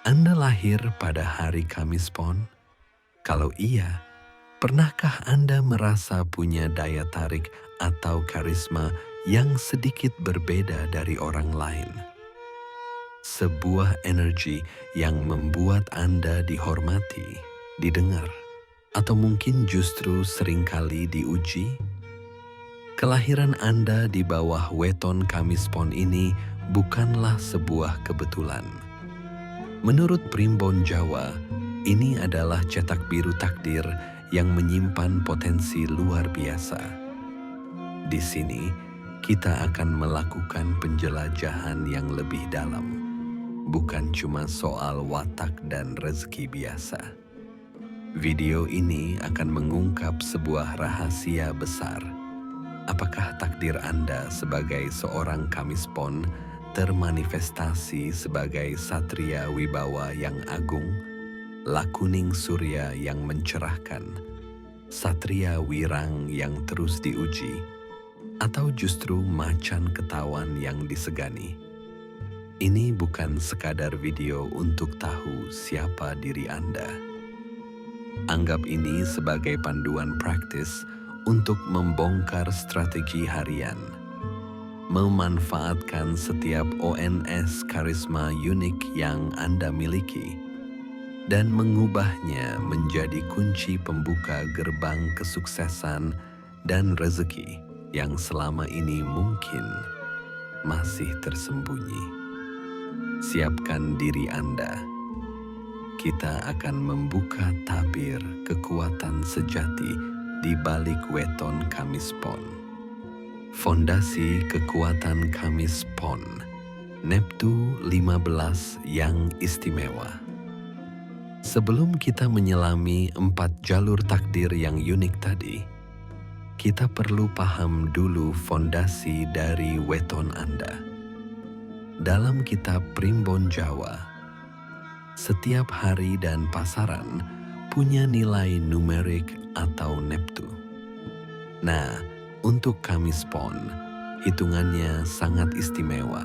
Anda lahir pada hari Kamis Pon? Kalau iya, pernahkah Anda merasa punya daya tarik atau karisma yang sedikit berbeda dari orang lain? Sebuah energi yang membuat Anda dihormati, didengar, atau mungkin justru seringkali diuji? Kelahiran Anda di bawah weton Kamis Pon ini bukanlah sebuah kebetulan. Menurut Primbon Jawa, ini adalah cetak biru takdir yang menyimpan potensi luar biasa. Di sini, kita akan melakukan penjelajahan yang lebih dalam, bukan cuma soal watak dan rezeki biasa. Video ini akan mengungkap sebuah rahasia besar. Apakah takdir Anda sebagai seorang Kamis Pon termanifestasi sebagai satria wibawa yang agung, lakuning surya yang mencerahkan, satria wirang yang terus diuji, atau justru macan ketawan yang disegani? Ini bukan sekadar video untuk tahu siapa diri Anda. Anggap ini sebagai panduan praktis untuk membongkar strategi harian, memanfaatkan setiap ONS karisma unik yang Anda miliki, dan mengubahnya menjadi kunci pembuka gerbang kesuksesan dan rezeki yang selama ini mungkin masih tersembunyi. Siapkan diri Anda. Kita akan membuka tabir kekuatan sejati di balik weton Kamis Pon. Fondasi kekuatan Kamis Pon, Neptu 15 yang istimewa. Sebelum kita menyelami 4 jalur takdir yang unik tadi, kita perlu paham dulu fondasi dari weton Anda. Dalam kitab Primbon Jawa, setiap hari dan pasaran punya nilai numerik atau neptu. Nah, untuk Kamis Pon, hitungannya sangat istimewa.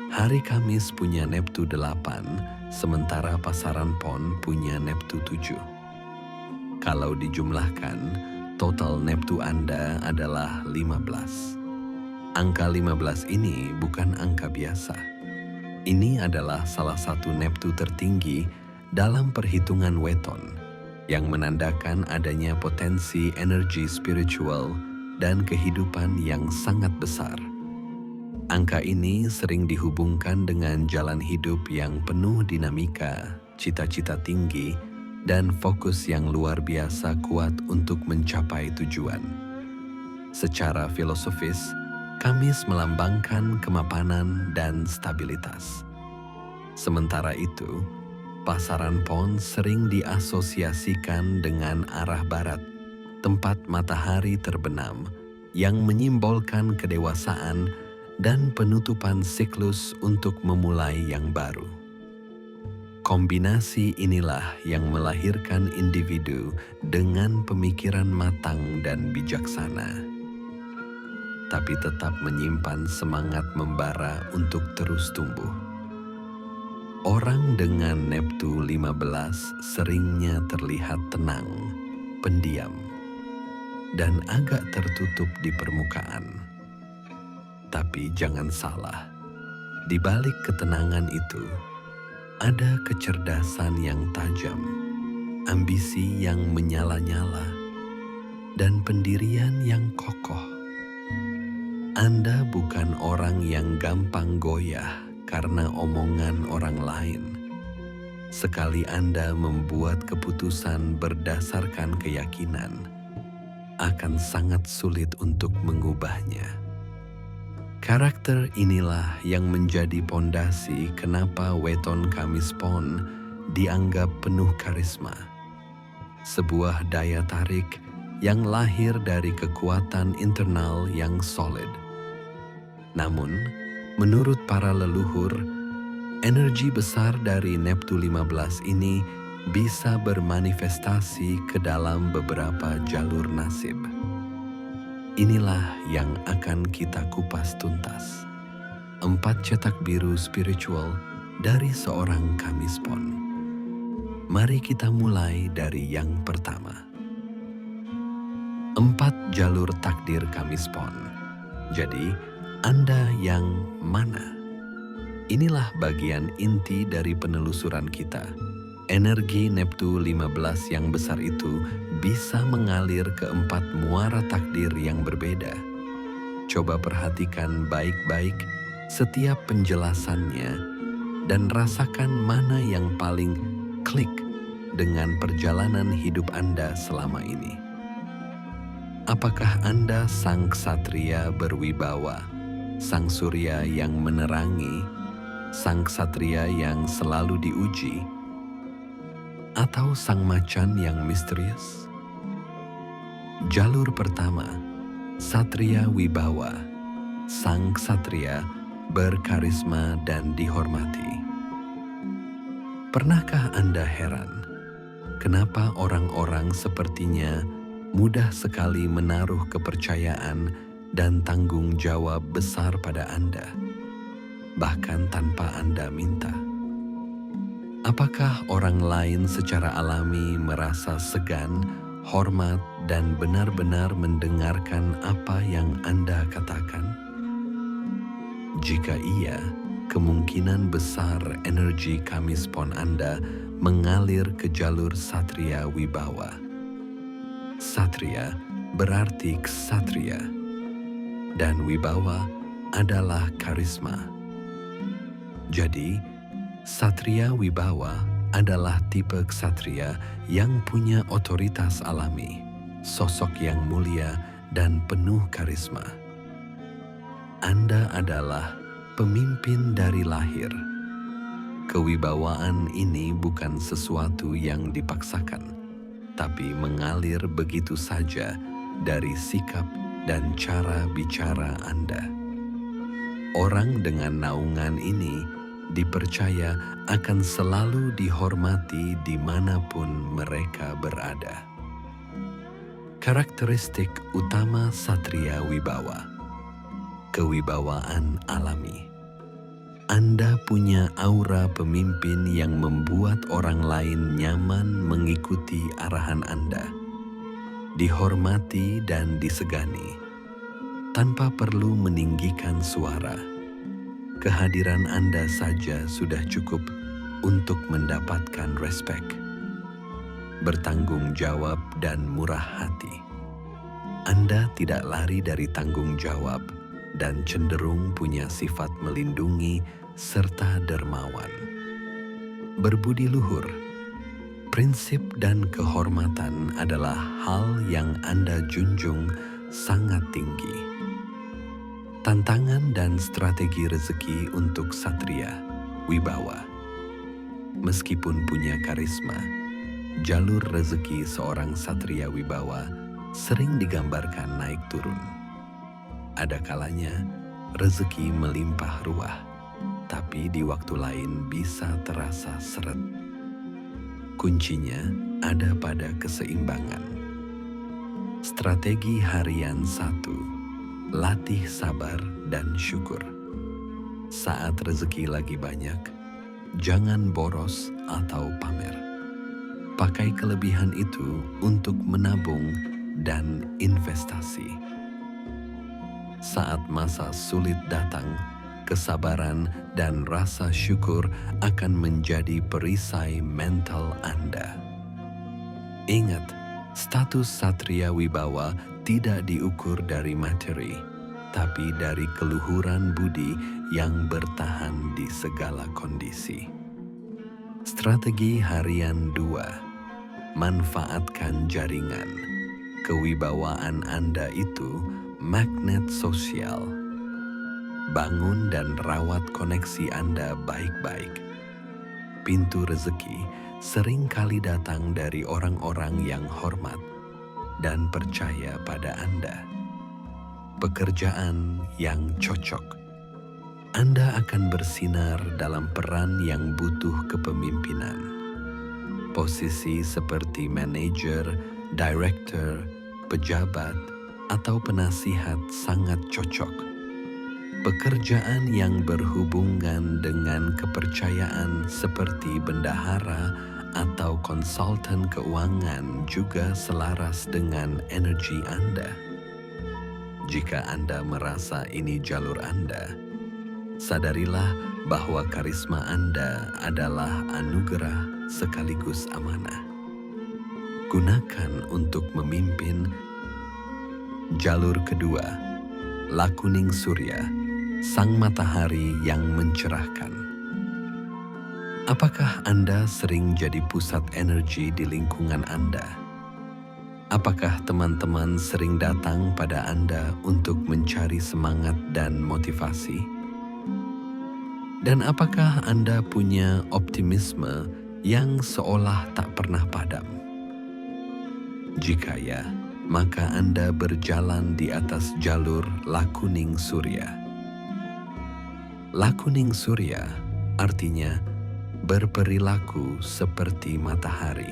Hari Kamis punya neptu 8, sementara pasaran Pon punya neptu 7. Kalau dijumlahkan, total neptu Anda adalah 15. Angka 15 ini bukan angka biasa. Ini adalah salah satu neptu tertinggi dalam perhitungan weton, yang menandakan adanya potensi energi spiritual dan kehidupan yang sangat besar. Angka ini sering dihubungkan dengan jalan hidup yang penuh dinamika, cita-cita tinggi, dan fokus yang luar biasa kuat untuk mencapai tujuan. Secara filosofis, Kamis melambangkan kemapanan dan stabilitas. Sementara itu, pasaran Pon sering diasosiasikan dengan arah barat, tempat matahari terbenam, yang menyimbolkan kedewasaan dan penutupan siklus untuk memulai yang baru. Kombinasi inilah yang melahirkan individu dengan pemikiran matang dan bijaksana, tapi tetap menyimpan semangat membara untuk terus tumbuh. Orang dengan neptu 15 seringnya terlihat tenang, pendiam, dan agak tertutup di permukaan. Tapi jangan salah, di balik ketenangan itu, ada kecerdasan yang tajam, ambisi yang menyala-nyala, dan pendirian yang kokoh. Anda bukan orang yang gampang goyah karena omongan orang lain. Sekali Anda membuat keputusan berdasarkan keyakinan, akan sangat sulit untuk mengubahnya. Karakter inilah yang menjadi pondasi kenapa weton Kamis Pon dianggap penuh karisma. Sebuah daya tarik yang lahir dari kekuatan internal yang solid. Namun, menurut para leluhur, energi besar dari neptu 15 ini bisa bermanifestasi ke dalam beberapa jalur nasib. Inilah yang akan kita kupas tuntas. 4 cetak biru spiritual dari seorang Kamispon. Mari kita mulai dari yang pertama. 4 jalur takdir Kamispon. Jadi, Anda yang mana? Inilah bagian inti dari penelusuran kita. Energi Neptu 15 yang besar itu bisa mengalir ke 4 muara takdir yang berbeda. Coba perhatikan baik-baik setiap penjelasannya dan rasakan mana yang paling klik dengan perjalanan hidup Anda selama ini. Apakah Anda sang ksatria berwibawa, sang surya yang menerangi, sang ksatria yang selalu diuji, atau sang macan yang misterius? Jalur pertama, Satria Wibawa, sang ksatria berkarisma dan dihormati. Pernahkah Anda heran kenapa orang-orang sepertinya mudah sekali menaruh kepercayaan dan tanggung jawab besar pada Anda, bahkan tanpa Anda minta? Apakah orang lain secara alami merasa segan, hormat, dan benar-benar mendengarkan apa yang Anda katakan? Jika iya, kemungkinan besar energi Kamispon Anda mengalir ke jalur Satria Wibawa. Satria berarti ksatria, dan Wibawa adalah karisma. Jadi, Satria Wibawa adalah tipe ksatria yang punya otoritas alami, sosok yang mulia dan penuh karisma. Anda adalah pemimpin dari lahir. Kewibawaan ini bukan sesuatu yang dipaksakan, tapi mengalir begitu saja dari sikap dan cara bicara Anda. Orang dengan naungan ini dipercaya akan selalu dihormati dimanapun mereka berada. Karakteristik utama Satria Wibawa: kewibawaan alami. Anda punya aura pemimpin yang membuat orang lain nyaman mengikuti arahan Anda, dihormati dan disegani, tanpa perlu meninggikan suara. Kehadiran Anda saja sudah cukup untuk mendapatkan respek, bertanggung jawab, dan murah hati. Anda tidak lari dari tanggung jawab dan cenderung punya sifat melindungi serta dermawan. Berbudi luhur, prinsip dan kehormatan adalah hal yang Anda junjung sangat tinggi. Tantangan dan strategi rezeki untuk Satria Wibawa. Meskipun punya karisma, jalur rezeki seorang Satria Wibawa sering digambarkan naik turun. Ada kalanya rezeki melimpah ruah, tapi di waktu lain bisa terasa seret. Kuncinya ada pada keseimbangan. Strategi harian 1. Latih sabar dan syukur. Saat rezeki lagi banyak, jangan boros atau pamer. Pakai kelebihan itu untuk menabung dan investasi. Saat masa sulit datang, kesabaran dan rasa syukur akan menjadi perisai mental Anda. Ingat, status Satria Wibawa tidak diukur dari materi, tapi dari keluhuran budi yang bertahan di segala kondisi. Strategi harian 2. Manfaatkan jaringan. Kewibawaan Anda itu magnet sosial. Bangun dan rawat koneksi Anda baik-baik. Pintu rezeki sering kali datang dari orang-orang yang hormat dan percaya pada Anda. Pekerjaan yang cocok. Anda akan bersinar dalam peran yang butuh kepemimpinan. Posisi seperti manajer, director, pejabat, atau penasihat sangat cocok. Pekerjaan yang berhubungan dengan kepercayaan seperti bendahara atau konsultan keuangan juga selaras dengan energi Anda. Jika Anda merasa ini jalur Anda, sadarilah bahwa karisma Anda adalah anugerah sekaligus amanah. Gunakan untuk memimpin. Jalur kedua, lakuning surya, sang matahari yang mencerahkan. Apakah Anda sering jadi pusat energi di lingkungan Anda? Apakah teman-teman sering datang pada Anda untuk mencari semangat dan motivasi? Dan apakah Anda punya optimisme yang seolah tak pernah padam? Jika ya, maka Anda berjalan di atas jalur lakuning surya. Lakuning surya artinya berperilaku seperti matahari.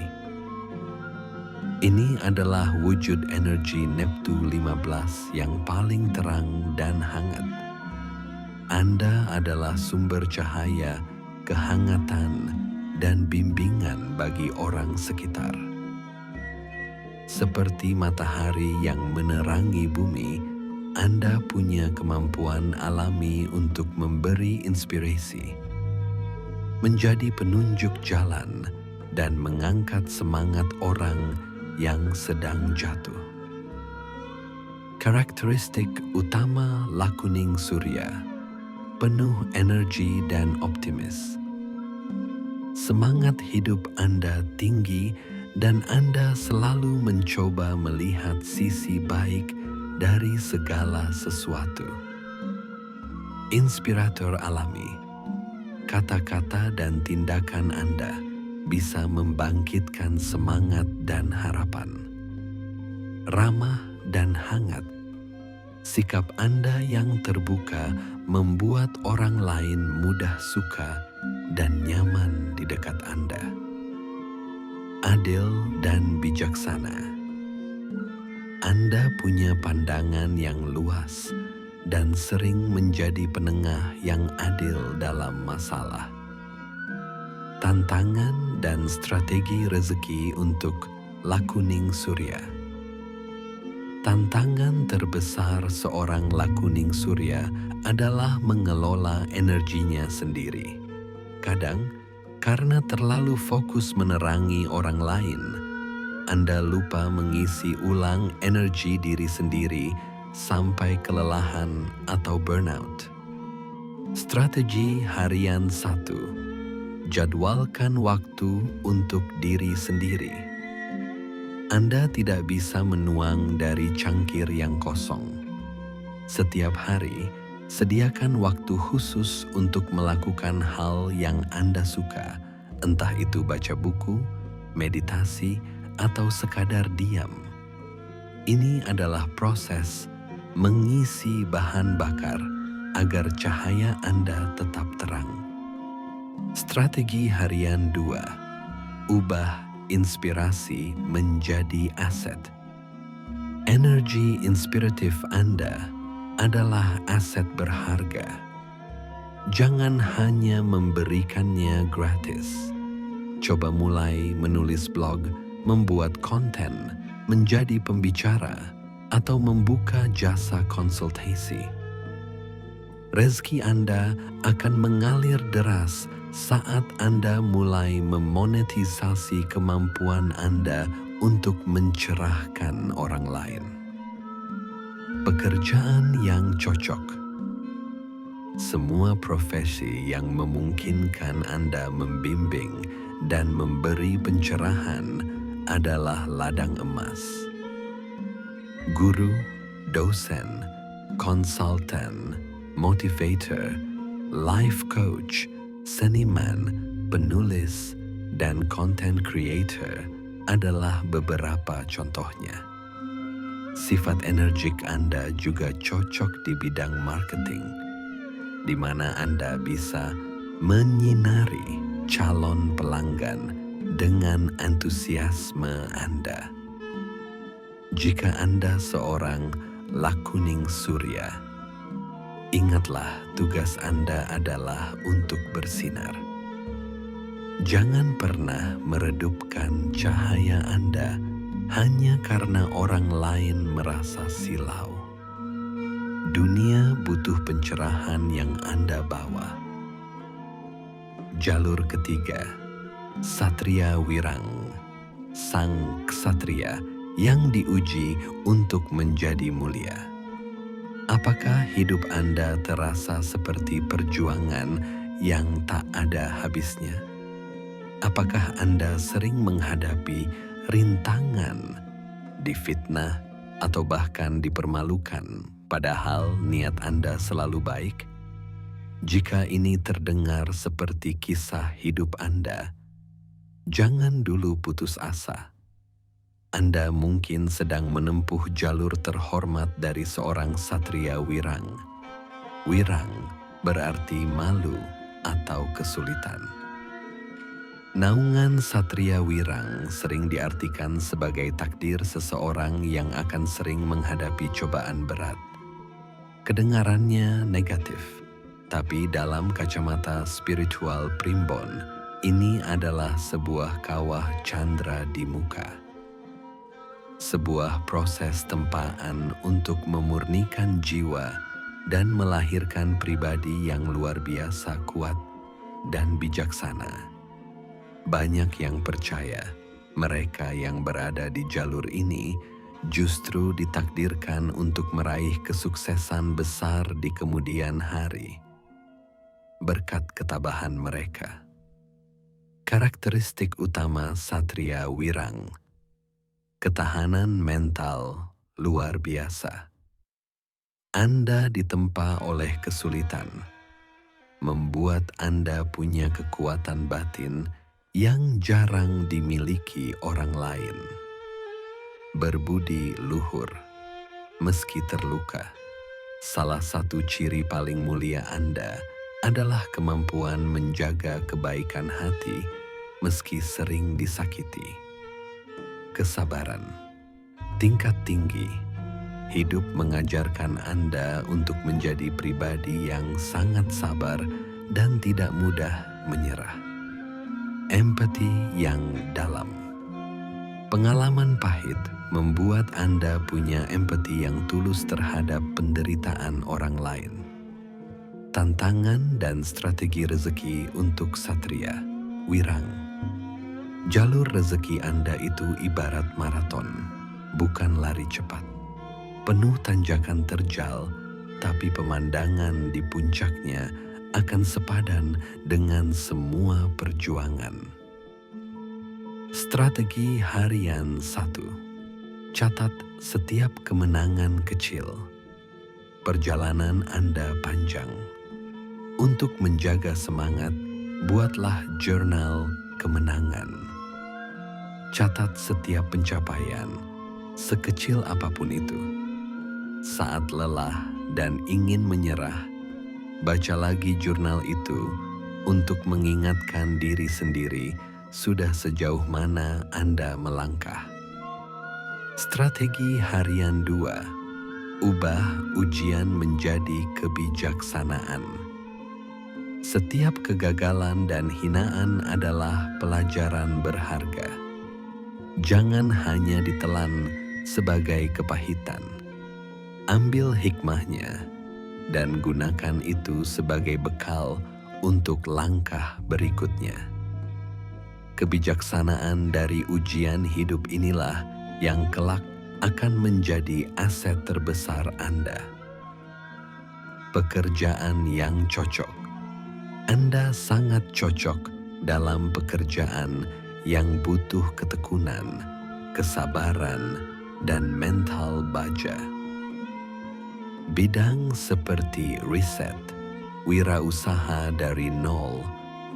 Ini adalah wujud energi Neptu 15 yang paling terang dan hangat. Anda adalah sumber cahaya, kehangatan, dan bimbingan bagi orang sekitar. Seperti matahari yang menerangi bumi, Anda punya kemampuan alami untuk memberi inspirasi, menjadi penunjuk jalan, dan mengangkat semangat orang yang sedang jatuh. Karakteristik utama lakuning surya: penuh energi dan optimis. Semangat hidup Anda tinggi dan Anda selalu mencoba melihat sisi baik dari segala sesuatu. Inspirator alami, kata-kata dan tindakan Anda bisa membangkitkan semangat dan harapan. Ramah dan hangat, sikap Anda yang terbuka membuat orang lain mudah suka dan nyaman di dekat Anda. Adil dan bijaksana, Anda punya pandangan yang luas dan sering menjadi penengah yang adil dalam masalah. Tantangan dan strategi rezeki untuk lakuning surya. Tantangan terbesar seorang lakuning surya adalah mengelola energinya sendiri. Kadang, karena terlalu fokus menerangi orang lain, Anda lupa mengisi ulang energi diri sendiri sampai kelelahan atau burnout. Strategi harian 1. Jadwalkan waktu untuk diri sendiri. Anda tidak bisa menuang dari cangkir yang kosong. Setiap hari, sediakan waktu khusus untuk melakukan hal yang Anda suka, entah itu baca buku, meditasi, atau sekadar diam. Ini adalah proses mengisi bahan bakar agar cahaya Anda tetap terang. Strategi harian 2. Ubah inspirasi menjadi aset. Energi inspiratif Anda adalah aset berharga. Jangan hanya memberikannya gratis. Coba mulai menulis blog, membuat konten, menjadi pembicara, atau membuka jasa konsultasi. Rezeki Anda akan mengalir deras saat Anda mulai memonetisasi kemampuan Anda untuk mencerahkan orang lain. Pekerjaan yang cocok. Semua profesi yang memungkinkan Anda membimbing dan memberi pencerahan adalah ladang emas. Guru, dosen, konsultan, motivator, life coach, seniman, penulis, dan content creator adalah beberapa contohnya. Sifat energik Anda juga cocok di bidang marketing, di mana Anda bisa menyinari calon pelanggan dengan antusiasme Anda. Jika Anda seorang lakuning surya, Ingatlah, tugas Anda adalah untuk bersinar. Jangan pernah meredupkan cahaya Anda hanya karena orang lain merasa silau. Dunia butuh pencerahan yang Anda bawa. Jalur ketiga, Satria Wirang, sang ksatria yang diuji untuk menjadi mulia. Apakah hidup Anda terasa seperti perjuangan yang tak ada habisnya? Apakah Anda sering menghadapi rintangan, difitnah, atau bahkan dipermalukan, padahal niat Anda selalu baik? Jika ini terdengar seperti kisah hidup Anda, jangan dulu putus asa. Anda mungkin sedang menempuh jalur terhormat dari seorang satria wirang. Wirang berarti malu atau kesulitan. Naungan satria wirang sering diartikan sebagai takdir seseorang yang akan sering menghadapi cobaan berat. Kedengarannya negatif, tapi dalam kacamata spiritual primbon, ini adalah sebuah kawah candra di muka. Sebuah proses tempaan untuk memurnikan jiwa dan melahirkan pribadi yang luar biasa kuat dan bijaksana. Banyak yang percaya mereka yang berada di jalur ini justru ditakdirkan untuk meraih kesuksesan besar di kemudian hari berkat ketabahan mereka. Karakteristik utama satria wirang: ketahanan mental luar biasa. Anda ditempa oleh kesulitan, membuat Anda punya kekuatan batin yang jarang dimiliki orang lain. Berbudi luhur, meski terluka. Salah satu ciri paling mulia Anda adalah kemampuan menjaga kebaikan hati meski sering disakiti. Kesabaran, tingkat tinggi. Hidup mengajarkan Anda untuk menjadi pribadi yang sangat sabar dan tidak mudah menyerah. Empati yang dalam. Pengalaman pahit membuat Anda punya empati yang tulus terhadap penderitaan orang lain. Tantangan dan strategi rezeki untuk satria wirang. Jalur rezeki Anda itu ibarat maraton, bukan lari cepat. Penuh tanjakan terjal, tapi pemandangan di puncaknya akan sepadan dengan semua perjuangan. Strategi harian 1. Catat setiap kemenangan kecil. Perjalanan Anda panjang. Untuk menjaga semangat, buatlah jurnal kemenangan. Catat setiap pencapaian, sekecil apapun itu. Saat lelah dan ingin menyerah, baca lagi jurnal itu untuk mengingatkan diri sendiri sudah sejauh mana Anda melangkah. Strategi harian 2. Ubah ujian menjadi kebijaksanaan. Setiap kegagalan dan hinaan adalah pelajaran berharga. Jangan hanya ditelan sebagai kepahitan. Ambil hikmahnya dan gunakan itu sebagai bekal untuk langkah berikutnya. Kebijaksanaan dari ujian hidup inilah yang kelak akan menjadi aset terbesar Anda. Pekerjaan yang cocok. Anda sangat cocok dalam pekerjaan yang butuh ketekunan, kesabaran, dan mental baja. Bidang seperti riset, wirausaha dari nol,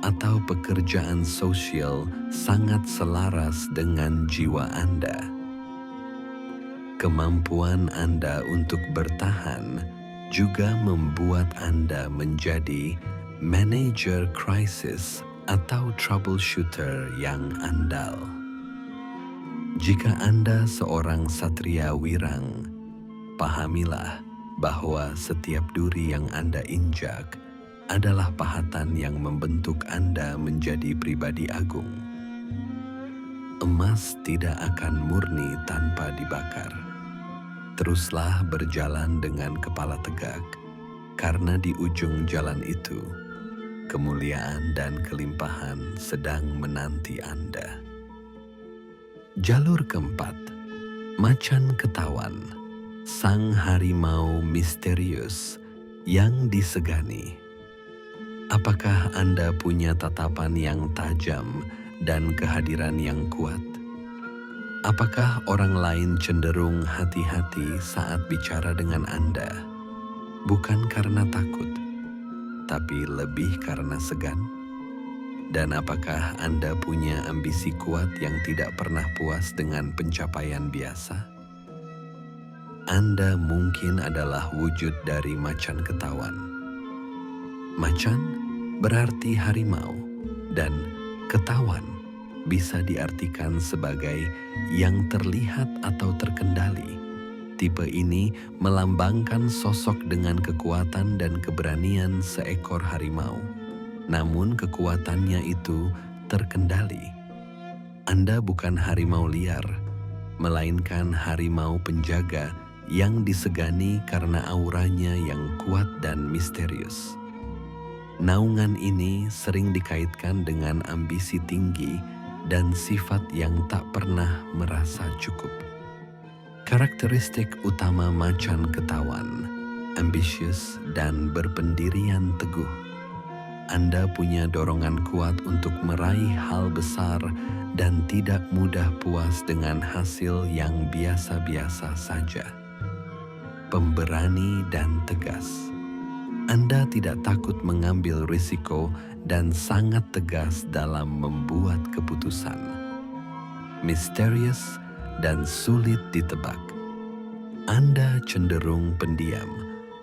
atau pekerjaan sosial sangat selaras dengan jiwa Anda. Kemampuan Anda untuk bertahan juga membuat Anda menjadi manajer krisis atau troubleshooter yang andal. Jika Anda seorang satria wirang, pahamilah bahwa setiap duri yang Anda injak adalah pahatan yang membentuk Anda menjadi pribadi agung. Emas tidak akan murni tanpa dibakar. Teruslah berjalan dengan kepala tegak, karena di ujung jalan itu, kemuliaan dan kelimpahan sedang menanti Anda. Jalur keempat, macan ketahuan, sang harimau misterius yang disegani. Apakah Anda punya tatapan yang tajam dan kehadiran yang kuat? Apakah orang lain cenderung hati-hati saat bicara dengan Anda? Bukan karena takut, tapi lebih karena segan? Dan apakah Anda punya ambisi kuat yang tidak pernah puas dengan pencapaian biasa? Anda mungkin adalah wujud dari macan ketahuan. Macan berarti harimau, dan ketahuan bisa diartikan sebagai yang terlihat atau terkendali. Tipe ini melambangkan sosok dengan kekuatan dan keberanian seekor harimau. Namun kekuatannya itu terkendali. Anda bukan harimau liar, melainkan harimau penjaga yang disegani karena auranya yang kuat dan misterius. Naungan ini sering dikaitkan dengan ambisi tinggi dan sifat yang tak pernah merasa cukup. Karakteristik utama macan ketahuan, ambisius dan berpendirian teguh. Anda punya dorongan kuat untuk meraih hal besar dan tidak mudah puas dengan hasil yang biasa-biasa saja. Pemberani dan tegas. Anda tidak takut mengambil risiko dan sangat tegas dalam membuat keputusan. Misterius dan sulit ditebak. Anda cenderung pendiam,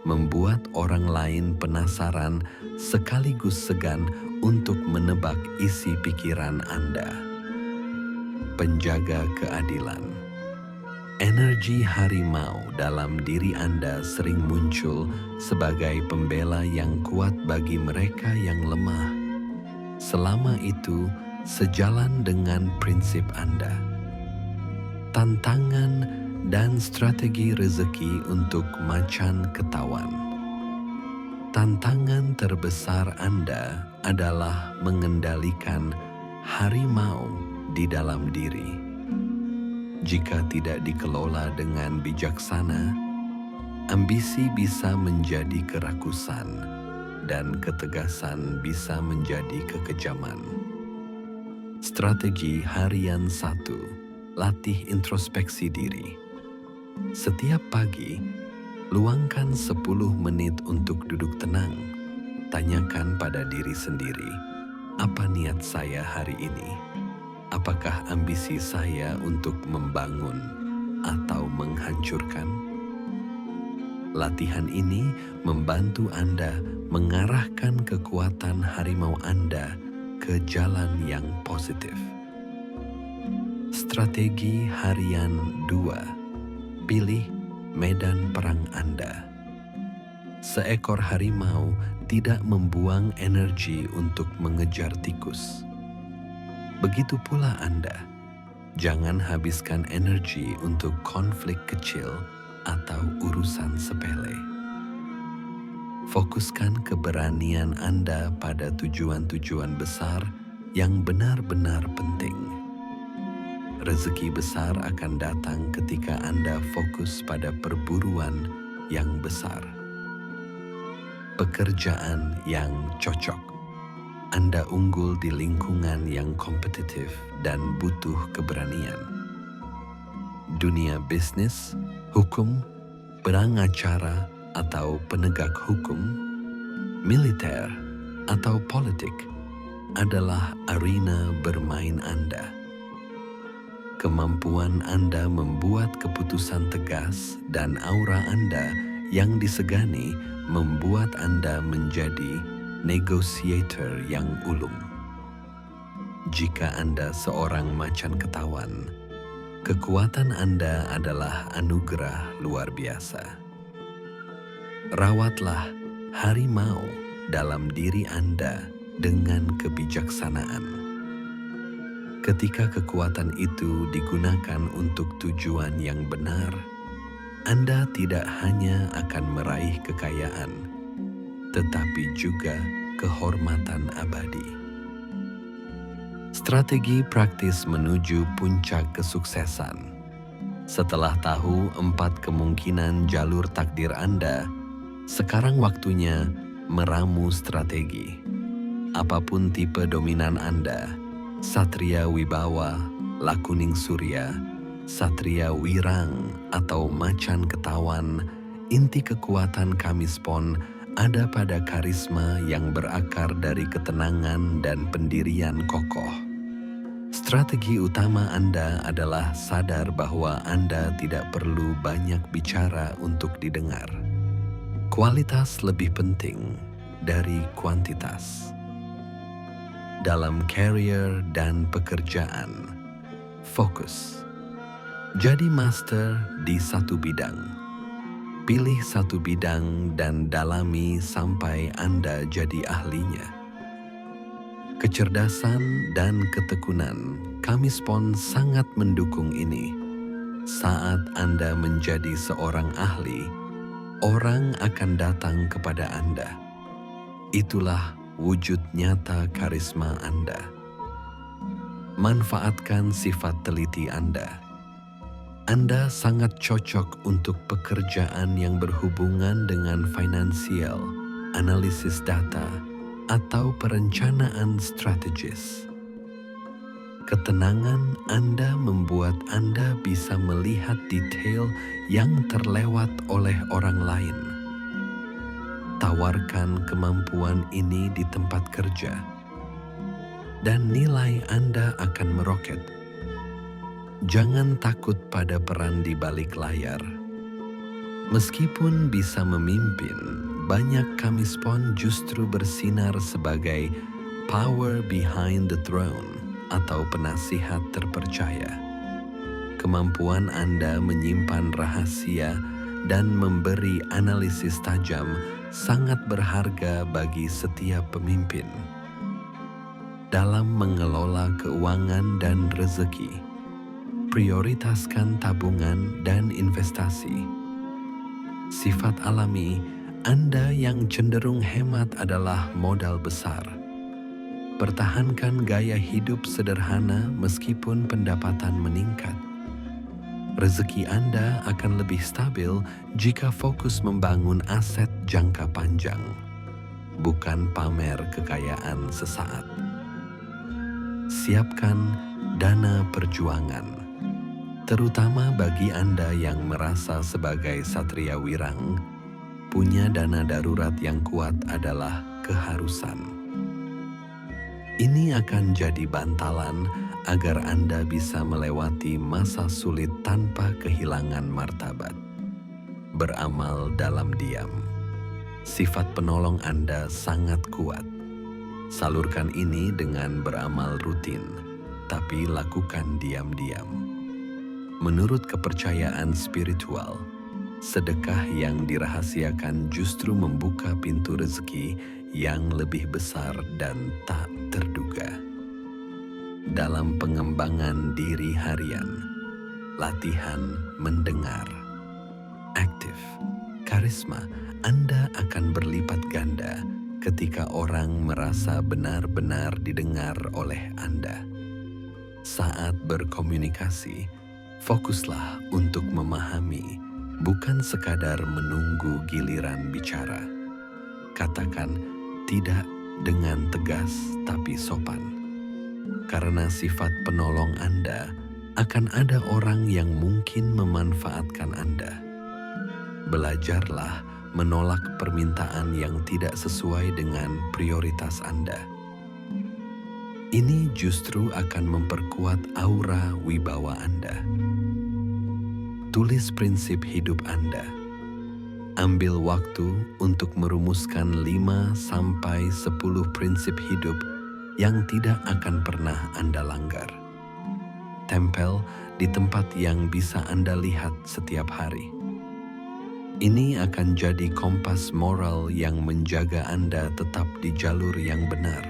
membuat orang lain penasaran sekaligus segan untuk menebak isi pikiran Anda. Penjaga keadilan. Energi harimau dalam diri Anda sering muncul sebagai pembela yang kuat bagi mereka yang lemah. Selama itu sejalan dengan prinsip Anda. Tantangan dan strategi rezeki untuk macan ketahuan. Tantangan terbesar Anda adalah mengendalikan harimau di dalam diri. Jika tidak dikelola dengan bijaksana, ambisi bisa menjadi kerakusan dan ketegasan bisa menjadi kekejaman. Strategi harian 1, latih introspeksi diri. Setiap pagi, luangkan 10 menit untuk duduk tenang. Tanyakan pada diri sendiri, apa niat saya hari ini? Apakah ambisi saya untuk membangun atau menghancurkan? Latihan ini membantu Anda mengarahkan kekuatan harimau Anda ke jalan yang positif. Strategi harian 2. Pilih medan perang Anda. Seekor harimau tidak membuang energi untuk mengejar tikus. Begitu pula Anda, jangan habiskan energi untuk konflik kecil atau urusan sepele. Fokuskan keberanian Anda pada tujuan-tujuan besar yang benar-benar penting. Rezeki besar akan datang ketika Anda fokus pada perburuan yang besar. Pekerjaan yang cocok. Anda unggul di lingkungan yang kompetitif dan butuh keberanian. Dunia bisnis, hukum, pengacara atau penegak hukum, militer atau politik adalah arena bermain Anda. Kemampuan Anda membuat keputusan tegas dan aura Anda yang disegani membuat Anda menjadi negotiator yang ulung. Jika Anda seorang macan ketahuan, kekuatan Anda adalah anugerah luar biasa. Rawatlah harimau dalam diri Anda dengan kebijaksanaan. Ketika kekuatan itu digunakan untuk tujuan yang benar, Anda tidak hanya akan meraih kekayaan, tetapi juga kehormatan abadi. Strategi praktis menuju puncak kesuksesan. Setelah tahu 4 kemungkinan jalur takdir Anda, sekarang waktunya meramu strategi. Apapun tipe dominan Anda, Satria Wibawa, Lakuning Surya, Satria Wirang, atau Macan Ketawan, inti kekuatan Kamispon ada pada karisma yang berakar dari ketenangan dan pendirian kokoh. Strategi utama Anda adalah sadar bahwa Anda tidak perlu banyak bicara untuk didengar. Kualitas lebih penting dari kuantitas. Dalam career dan pekerjaan, fokus. Jadi master di satu bidang. Pilih satu bidang dan dalami sampai Anda jadi ahlinya. Kecerdasan dan ketekunan Kamispon sangat mendukung ini. Saat Anda menjadi seorang ahli, orang akan datang kepada Anda. Itulah wujud nyata karisma Anda. Manfaatkan sifat teliti Anda. Anda sangat cocok untuk pekerjaan yang berhubungan dengan finansial, analisis data, atau perencanaan strategis. Ketenangan Anda membuat Anda bisa melihat detail yang terlewat oleh orang lain. Tawarkan kemampuan ini di tempat kerja, dan nilai Anda akan meroket. Jangan takut pada peran di balik layar. Meskipun bisa memimpin, banyak Kamispon justru bersinar sebagai power behind the throne atau penasihat terpercaya. Kemampuan Anda menyimpan rahasia dan memberi analisis tajam sangat berharga bagi setiap pemimpin. Dalam mengelola keuangan dan rezeki, prioritaskan tabungan dan investasi. Sifat alami Anda yang cenderung hemat adalah modal besar. Pertahankan gaya hidup sederhana meskipun pendapatan meningkat. Rezeki Anda akan lebih stabil jika fokus membangun aset jangka panjang, bukan pamer kekayaan sesaat. Siapkan dana perjuangan. Terutama bagi Anda yang merasa sebagai Satria Wirang, punya dana darurat yang kuat adalah keharusan. Ini akan jadi bantalan agar Anda bisa melewati masa sulit tanpa kehilangan martabat. Beramal dalam diam. Sifat penolong Anda sangat kuat. Salurkan ini dengan beramal rutin, tapi lakukan diam-diam. Menurut kepercayaan spiritual, sedekah yang dirahasiakan justru membuka pintu rezeki yang lebih besar dan tak terduga. Dalam pengembangan diri harian, latihan mendengar. Aktif, karisma Anda akan berlipat ganda ketika orang merasa benar-benar didengar oleh Anda. Saat berkomunikasi, fokuslah untuk memahami, bukan sekadar menunggu giliran bicara. Katakan tidak dengan tegas tapi sopan. Karena sifat penolong Anda, akan ada orang yang mungkin memanfaatkan Anda. Belajarlah menolak permintaan yang tidak sesuai dengan prioritas Anda. Ini justru akan memperkuat aura wibawa Anda. Tulis prinsip hidup Anda. Ambil waktu untuk merumuskan 5-10 prinsip hidup yang tidak akan pernah Anda langgar. Tempel di tempat yang bisa Anda lihat setiap hari. Ini akan jadi kompas moral yang menjaga Anda tetap di jalur yang benar.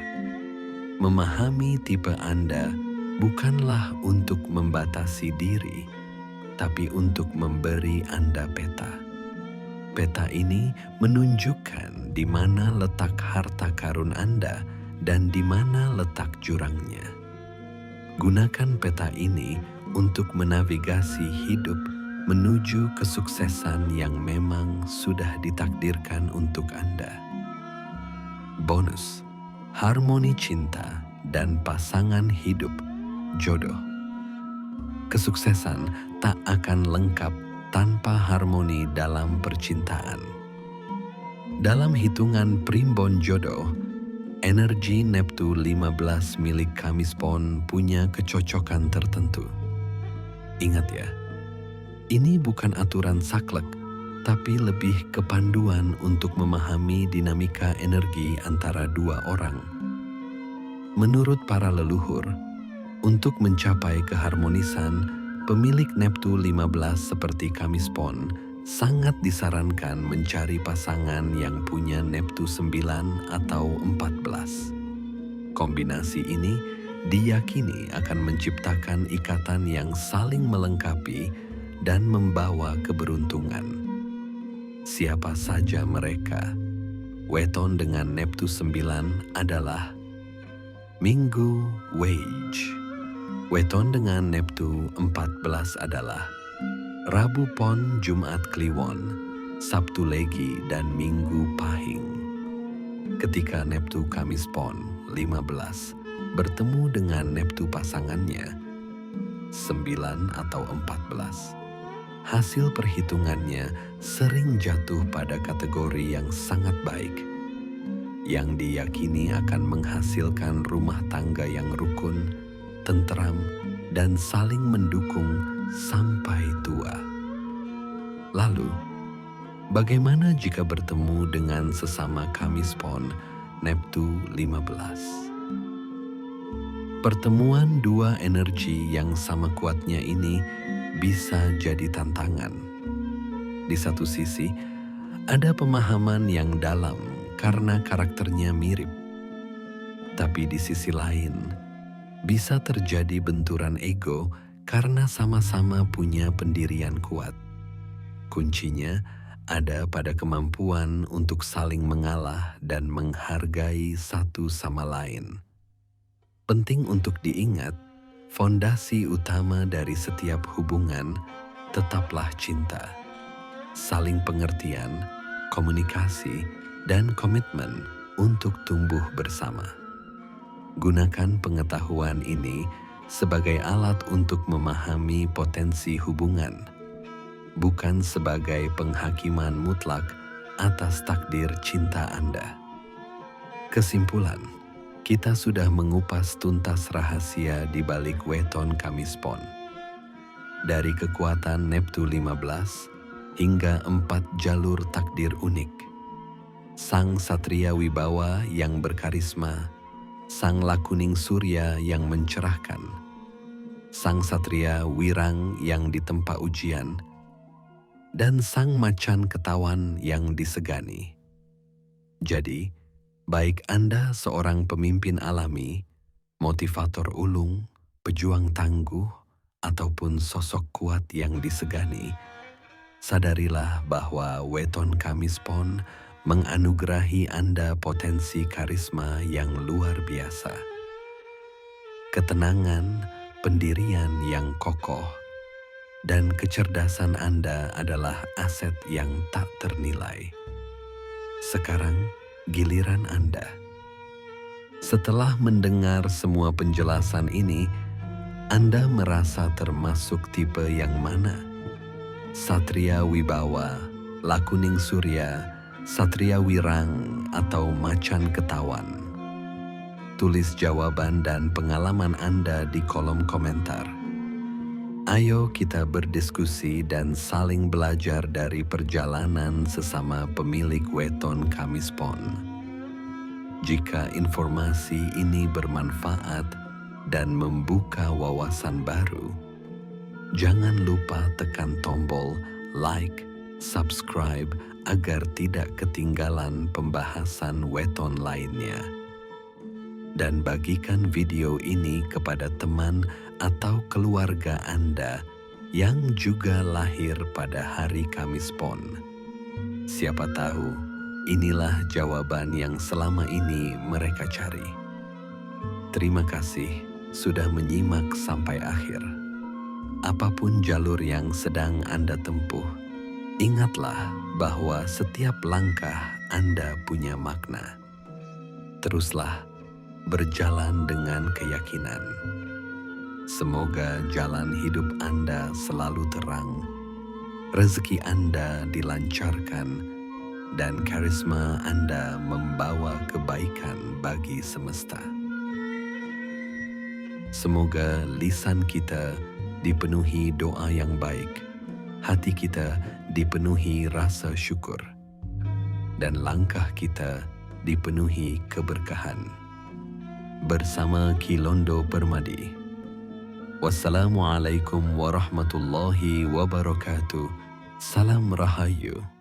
Memahami tipe Anda bukanlah untuk membatasi diri, tapi untuk memberi Anda peta. Peta ini menunjukkan di mana letak harta karun Anda dan di mana letak jurangnya. Gunakan peta ini untuk menavigasi hidup menuju kesuksesan yang memang sudah ditakdirkan untuk Anda. Bonus, harmoni cinta dan pasangan hidup, jodoh. Kesuksesan tak akan lengkap tanpa harmoni dalam percintaan. Dalam hitungan primbon jodoh, energi Neptu 15 milik Kamispon punya kecocokan tertentu. Ingat ya, ini bukan aturan saklek, tapi lebih kepanduan untuk memahami dinamika energi antara dua orang. Menurut para leluhur, untuk mencapai keharmonisan, pemilik Neptu 15 seperti Kamispon sangat disarankan mencari pasangan yang punya Neptu 9 atau 14. Kombinasi ini diyakini akan menciptakan ikatan yang saling melengkapi dan membawa keberuntungan. Siapa saja mereka? Weton dengan Neptu 9 adalah Minggu Wage. Weton dengan Neptu 14 adalah Rabu Pon, Jumat Kliwon, Sabtu Legi, dan Minggu Pahing. Ketika Neptu Kamispon 15 bertemu dengan Neptu pasangannya 9 atau 14, hasil perhitungannya sering jatuh pada kategori yang sangat baik, yang diyakini akan menghasilkan rumah tangga yang rukun, tenteram, dan saling mendukung sampai tua. Lalu, bagaimana jika bertemu dengan sesama Kamispon Neptu 15? Pertemuan dua energi yang sama kuatnya ini bisa jadi tantangan. Di satu sisi, ada pemahaman yang dalam karena karakternya mirip. Tapi di sisi lain, bisa terjadi benturan ego karena sama-sama punya pendirian kuat. Kuncinya ada pada kemampuan untuk saling mengalah dan menghargai satu sama lain. Penting untuk diingat, fondasi utama dari setiap hubungan tetaplah cinta, saling pengertian, komunikasi, dan komitmen untuk tumbuh bersama. Gunakan pengetahuan ini sebagai alat untuk memahami potensi hubungan, bukan sebagai penghakiman mutlak atas takdir cinta Anda. Kesimpulan, kita sudah mengupas tuntas rahasia di balik weton Kamispon. Dari kekuatan Neptu 15 hingga 4 jalur takdir unik. Sang Satria Wibawa yang berkarisma, Sang Lakuning Surya yang mencerahkan, Sang Satria Wirang yang ditempa ujian, dan Sang Macan Ketawan yang disegani. Jadi, baik Anda seorang pemimpin alami, motivator ulung, pejuang tangguh, ataupun sosok kuat yang disegani, sadarilah bahwa weton Kamispon menganugerahi Anda potensi karisma yang luar biasa. Ketenangan, pendirian yang kokoh, dan kecerdasan Anda adalah aset yang tak ternilai. Sekarang, giliran Anda. Setelah mendengar semua penjelasan ini, Anda merasa termasuk tipe yang mana? Satria Wibawa, Lakuning Surya, Satria Wirang, atau Macan Ketawan? Tulis jawaban dan pengalaman Anda di kolom komentar. Ayo kita berdiskusi dan saling belajar dari perjalanan sesama pemilik weton Kamispon. Jika informasi ini bermanfaat dan membuka wawasan baru, jangan lupa tekan tombol like subscribe agar tidak ketinggalan pembahasan weton lainnya. Dan bagikan video ini kepada teman atau keluarga Anda yang juga lahir pada hari Kamis Pon. Siapa tahu inilah jawaban yang selama ini mereka cari. Terima kasih sudah menyimak sampai akhir. Apapun jalur yang sedang Anda tempuh, ingatlah bahwa setiap langkah Anda punya makna. Teruslah berjalan dengan keyakinan. Semoga jalan hidup Anda selalu terang, rezeki Anda dilancarkan, dan karisma Anda membawa kebaikan bagi semesta. Semoga lisan kita dipenuhi doa yang baik, hati kita dipenuhi rasa syukur, dan langkah kita dipenuhi keberkahan. Bersama Kilondo Permadi. Wassalamualaikum warahmatullahi wabarakatuh. Salam Rahayu.